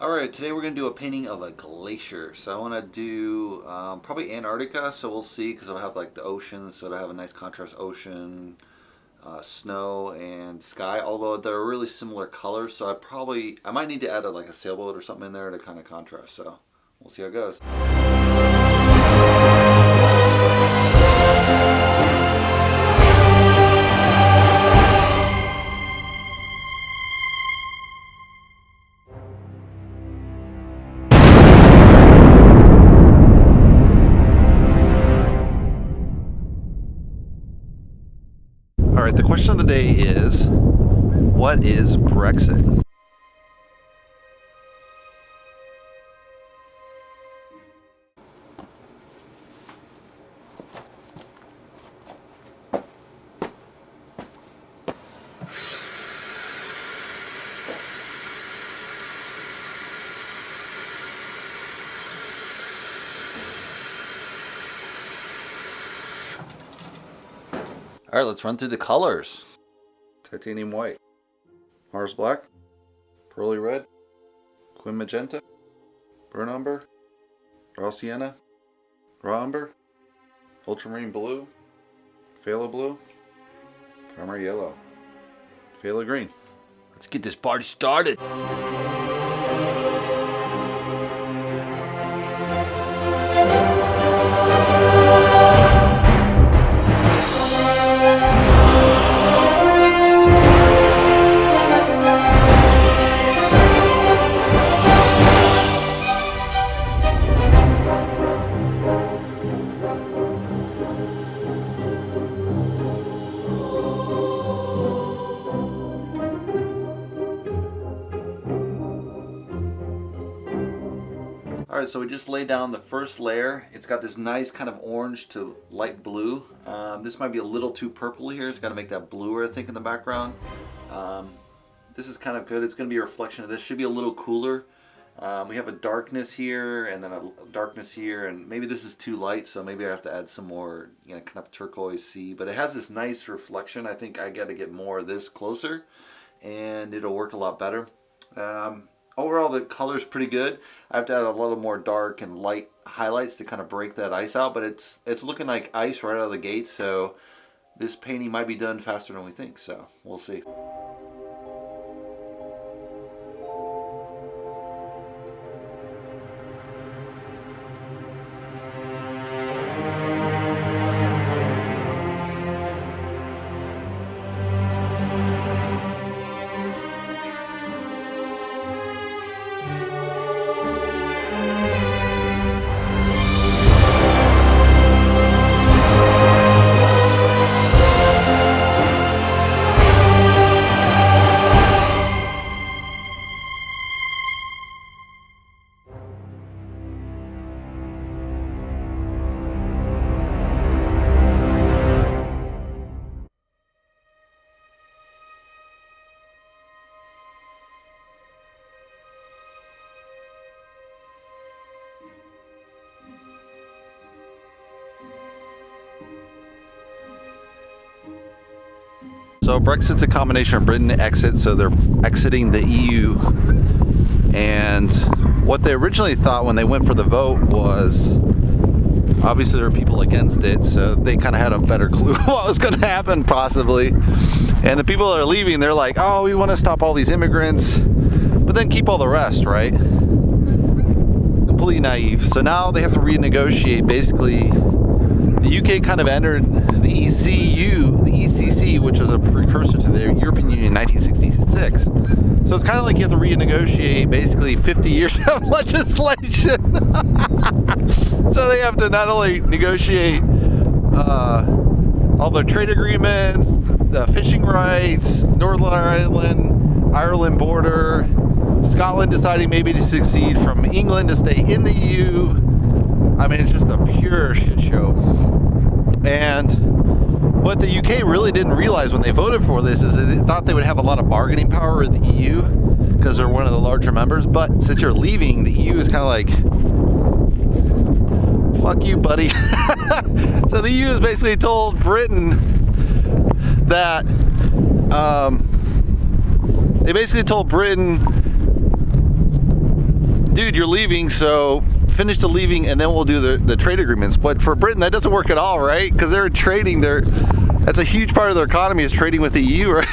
Alright, today we're going to do a painting of a glacier. So I want to do probably Antarctica, so we'll see, because it'll have like the ocean, so it'll have a nice contrast ocean, snow, and sky, although they're really similar colors, so I might need to add like a sailboat or something in there to kind of contrast, so we'll see how it goes. Alright, the question of the day is, what is Brexit? Alright, let's run through the colors. Titanium white, Mars black, pearly red, quin magenta, burnt umber, raw sienna, raw umber, ultramarine blue, phthalo blue, primary yellow, phthalo green. Let's get this party started. Alright, so we just laid down the first layer. It's got this nice kind of orange to light blue. This might be a little too purple here. It's got to make that bluer, I think, in the background. This is kind of good. It's going to be a reflection of this. Should be a little cooler. We have a darkness here and then a darkness here, and maybe this is too light, so maybe I have to add some more, kind of turquoise sea. But it has this nice reflection. I think I got to get more of this closer, and it'll work a lot better. Overall, the color's pretty good. I have to add a little more dark and light highlights to kind of break that ice out, but it's looking like ice right out of the gate, so this painting might be done faster than we think, so we'll see. So Brexit's a combination of Britain exit, so they're exiting the EU. And what they originally thought when they went for the vote was, obviously there were people against it, so they kind of had a better clue what was going to happen possibly. And the people that are leaving, they're like, oh, we want to stop all these immigrants, but then keep all the rest, right? Completely naive. So now they have to renegotiate. Basically, the UK kind of entered the ECC, which is a precursor to the European Union in 1966. So it's kind of like you have to renegotiate basically 50 years of legislation. So they have to not only negotiate all the trade agreements, the fishing rights, Northern Ireland border, Scotland deciding maybe to secede from England to stay in the EU. I mean, it's just a pure shit show. And what the UK really didn't realize when they voted for this is that they thought they would have a lot of bargaining power with the EU because they're one of the larger members. But since you're leaving, the EU is kind of like, fuck you, buddy. So the EU has basically told Britain that they basically told Britain dude, you're leaving, so finish the leaving and then we'll do the trade agreements. But for Britain, that doesn't work at all, right? Because they're trading, that's a huge part of their economy is trading with the EU, right?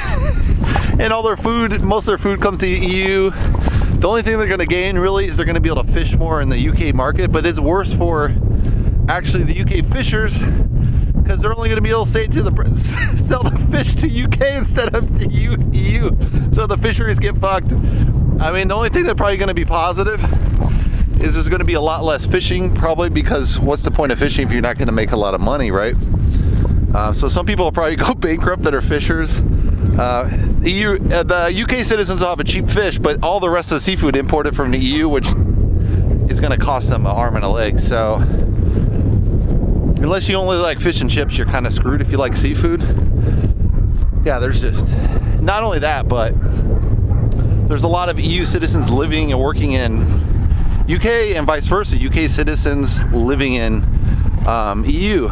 And all their food, most of their food comes to the EU. The only thing they're going to gain really is they're going to be able to fish more in the UK market, but it's worse for actually the UK fishers because they're only going to be able to sell the fish to UK instead of the EU. So the fisheries get fucked. I mean, the only thing that's probably going to be positive is there's going to be a lot less fishing, probably because what's the point of fishing if you're not going to make a lot of money, right? So some people will probably go bankrupt that are fishers. The UK citizens will have a cheap fish, but all the rest of the seafood imported from the EU, which is going to cost them an arm and a leg. So unless you only like fish and chips, you're kind of screwed if you like seafood. Yeah, there's just not only that, but there's a lot of EU citizens living and working in UK and vice versa. UK citizens living in EU.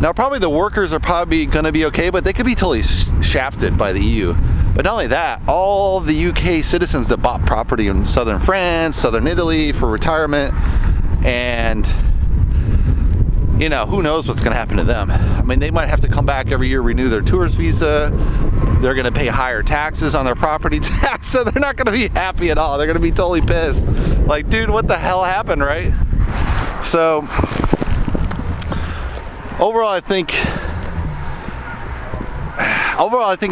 Now, probably the workers are probably going to be okay, but they could be totally shafted by the EU. But not only that, all the UK citizens that bought property in southern France, southern Italy for retirement, and you know, who knows what's going to happen to them. I mean, they might have to come back every year, renew their tourist visa. They're going to pay higher taxes on their property tax, so they're not going to be happy at all. They're going to be totally pissed. Like, dude, what the hell happened, right? So overall, I think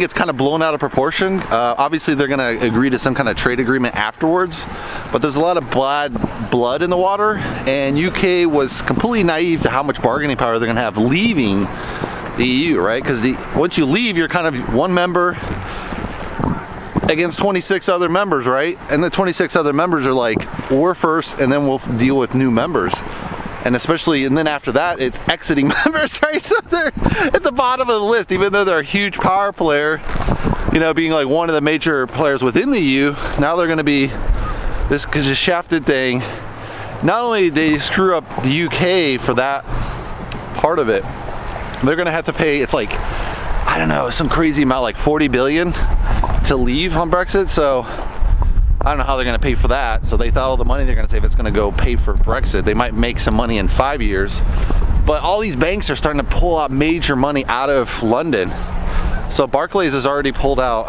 it's kind of blown out of proportion. Obviously, they're going to agree to some kind of trade agreement afterwards, but there's a lot of blood in the water, and UK was completely naive to how much bargaining power they're going to have leaving the EU, right? Because once you leave, you're kind of one member against 26 other members, right? And the 26 other members are like, we're first, and then we'll deal with new members. And then after that, it's exiting members, right? So they're at the bottom of the list, even though they're a huge power player, you know, being like one of the major players within the EU. Now they're going to be this just shafted thing. Not only did they screw up the UK for that part of it, they're going to have to pay, it's like, I don't know, some crazy amount, like 40 billion to leave on Brexit. So I don't know how they're going to pay for that. So they thought all the money they're going to save, it's going to go pay for Brexit. They might make some money in 5 years. But all these banks are starting to pull out major money out of London. So Barclays has already pulled out,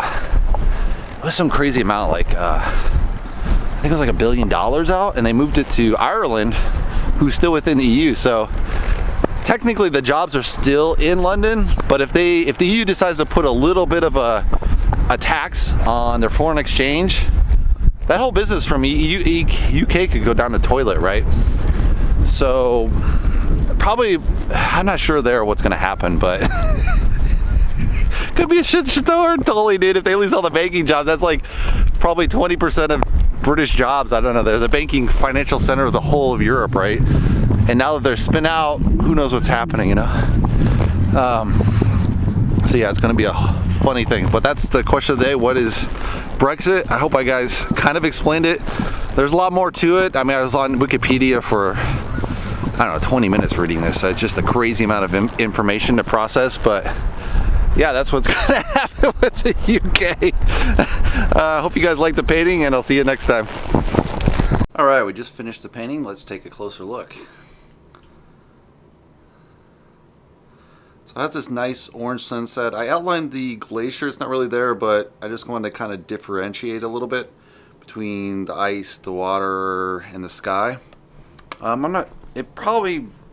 it was some crazy amount, like, I think it was like $1 billion out, and they moved it to Ireland, who's still within the EU. So technically the jobs are still in London, but if the EU decides to put a little bit of a tax on their foreign exchange, that whole business from UK could go down the toilet, right? So probably, I'm not sure there what's going to happen, but could be a shit show totally, dude. If they lose all the banking jobs, that's like probably 20% of British jobs. I don't know. They're the banking financial center of the whole of Europe, right? And now that they're spin out, who knows what's happening, you know? So yeah, it's going to be a funny thing. But that's the question of the day. What is Brexit? I hope I guys kind of explained it. There's a lot more to it. I mean, I was on Wikipedia for, I don't know, 20 minutes reading this. So it's just a crazy amount of information to process. But yeah, that's what's going to happen with the UK. Hope you guys like the painting, and I'll see you next time. All right, we just finished the painting. Let's take a closer look. So it has this nice orange sunset. I outlined the glacier. It's not really there, but I just wanted to kind of differentiate a little bit between the ice, the water, and the sky.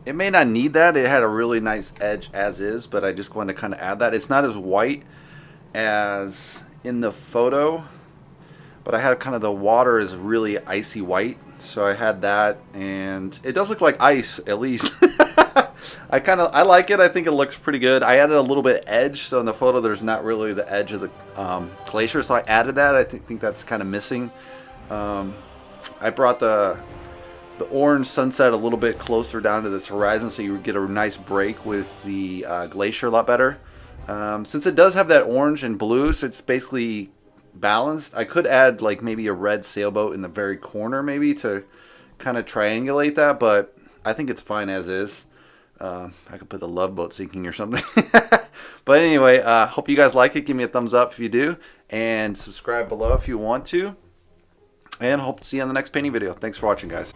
It may not need that. It had a really nice edge as is, but I just wanted to kind of add that. It's not as white as in the photo, but I had kind of the water is really icy white. So I had that, and it does look like ice, at least. I like it. I think it looks pretty good. I added a little bit edge, so in the photo there's not really the edge of the glacier, so I added that. I think that's kind of missing. I brought the orange sunset a little bit closer down to this horizon, so you would get a nice break with the glacier a lot better. Since it does have that orange and blue, so it's basically balanced. I could add like maybe a red sailboat in the very corner, maybe to kind of triangulate that, but I think it's fine as is. I could put the love boat sinking or something. But anyway, hope you guys like it. Give me a thumbs up if you do, and subscribe below if you want to. And hope to see you on the next painting video. Thanks for watching, guys.